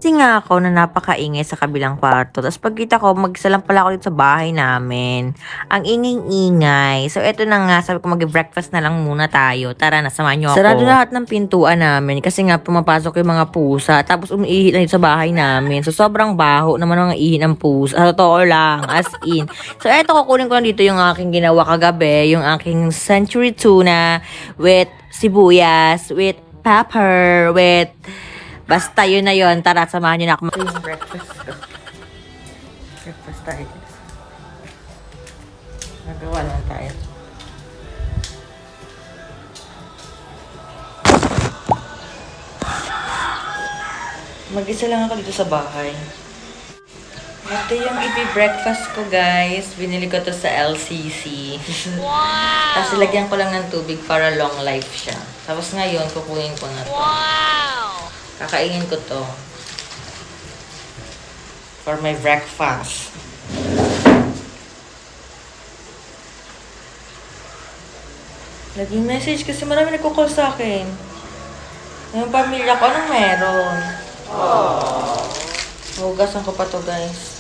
Kasi nga ako na napakaingay sa kabilang kwarto. Tapos pagkita ko, mag-isa lang pala ako dito sa bahay namin. Ang ingay-ingay. So, eto na nga. Sabi ko, mag-breakfast na lang muna tayo. Tara na, samahan niyo ako. Sarado lahat ng pintuan namin. Kasi nga, pumapasok yung mga pusa. Tapos, umiihi lang dito sa bahay namin. So, sobrang baho naman ang ihi ng pusa. Sa totoo lang, as in. So, eto, kukunin ko lang dito yung aking ginawa kagabi. Yung aking century tuna with sibuyas, with pepper, with basta yun na yun. Tara, samahan niyo na ako. Ito yung breakfast ko. Breakfast tayo. Nagawa lang tayo. Mag-isa lang ako dito sa bahay. Ito yung ipi-breakfast ko, guys. Binili ko to sa LCC. Wow! Tapos ilagyan ko lang ng tubig para long life siya. Tapos ngayon, kukunin ko na to. Wow! Kakainin ko to. For my breakfast. Naging message kasi marami nagko-call sa akin. Yung pamilya ko, anong meron? Hugasan ko pa to, guys.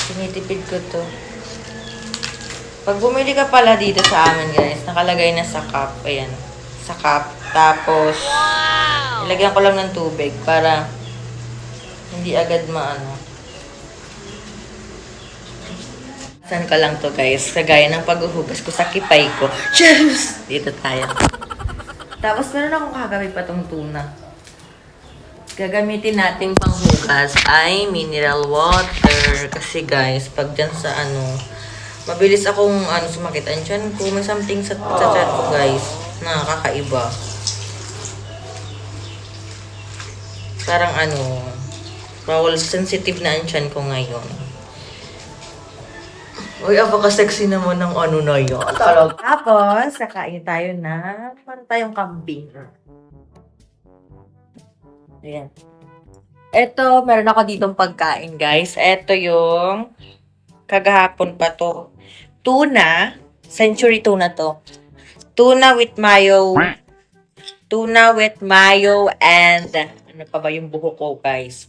Tinitipid ko to. Pag bumili ka pala dito sa amin, guys, nakalagay na sa cup. Ayan. Sa cup. Tapos, ilagyan ko lang ng tubig para hindi agad maano. Saan ka lang to, guys? Kagaya ng paghuhugas ko sa kipay ko. Cheers! Dito tayo. Tapos, meron akong kagabi pa tong tuna. Gagamitin natin panghugas ay mineral water. Kasi, guys, pag dyan sa mabilis akong sumakit ang tiyan ko. May something sa tiyan ko, guys, na kakaiba. Parang bawal sensitive na ang tiyan ko ngayon. Uy, apaka-sexy naman ng na yun. Talaga. Tapos, kakain tayo na para tayong kambing. Ayan. Ito, meron ako ditong pagkain, guys. Ito yung kagahapon pa to. Tuna. Century tuna to. Tuna with mayo. Tuna with mayo and ano pa ba yung buhok ko, guys?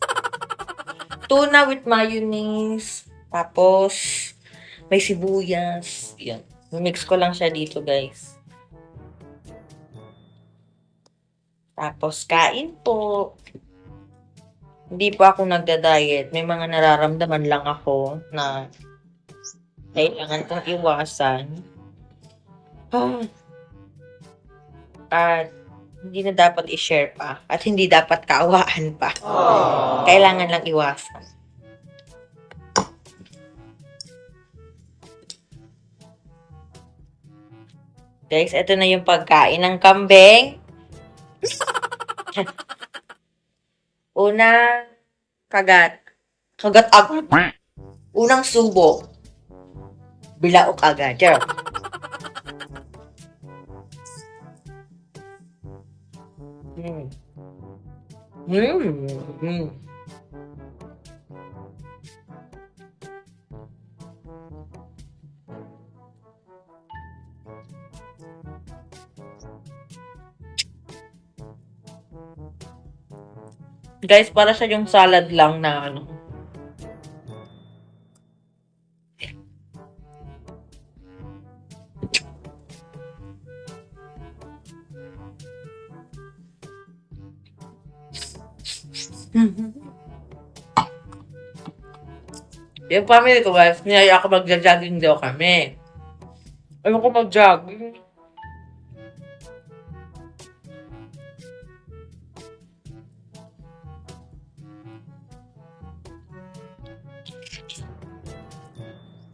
Tuna with mayonnaise. Tapos, may sibuyas. Yan. Mix ko lang siya dito, guys. Tapos, kain po. Hindi po ako nagda-diet. May mga nararamdaman lang ako na kailangan kong iwasan. At hindi na dapat i-share pa. At hindi dapat kaawaan pa. Kailangan lang iwasan. Guys, ito na yung pagkain ng kambing. Una, kagat. Kagat agad. Unang subo. Bilaok agad. Charot. Guys, para siya yung salad lang na Yung family ko, guys, niyaya ako magja-jogging daw kami. Ayoko mag-jogging.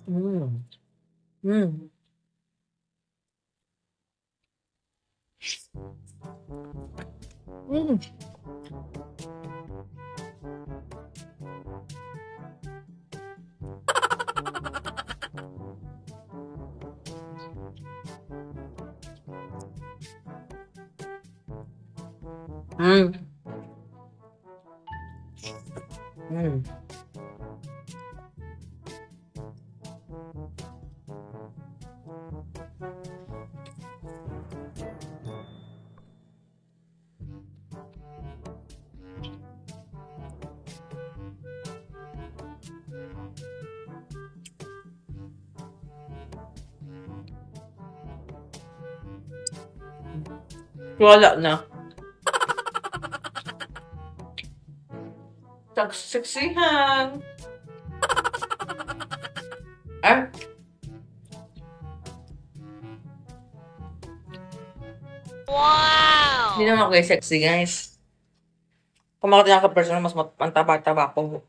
Mm. Mm. Mm. Mm. Mm. Wala na. Seksihan. Ay. Wow! Hindi naman ako guys sexy, guys. Kung makita ka personal, mas mataba-taba ko.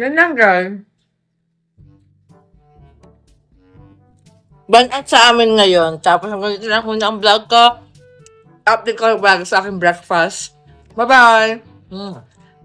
Yan lang, guys. Ban-out sa amin ngayon. Tapos hanggang dito lang muna ang vlog ko. Update ko ang vlog sa aking breakfast. Bye-bye!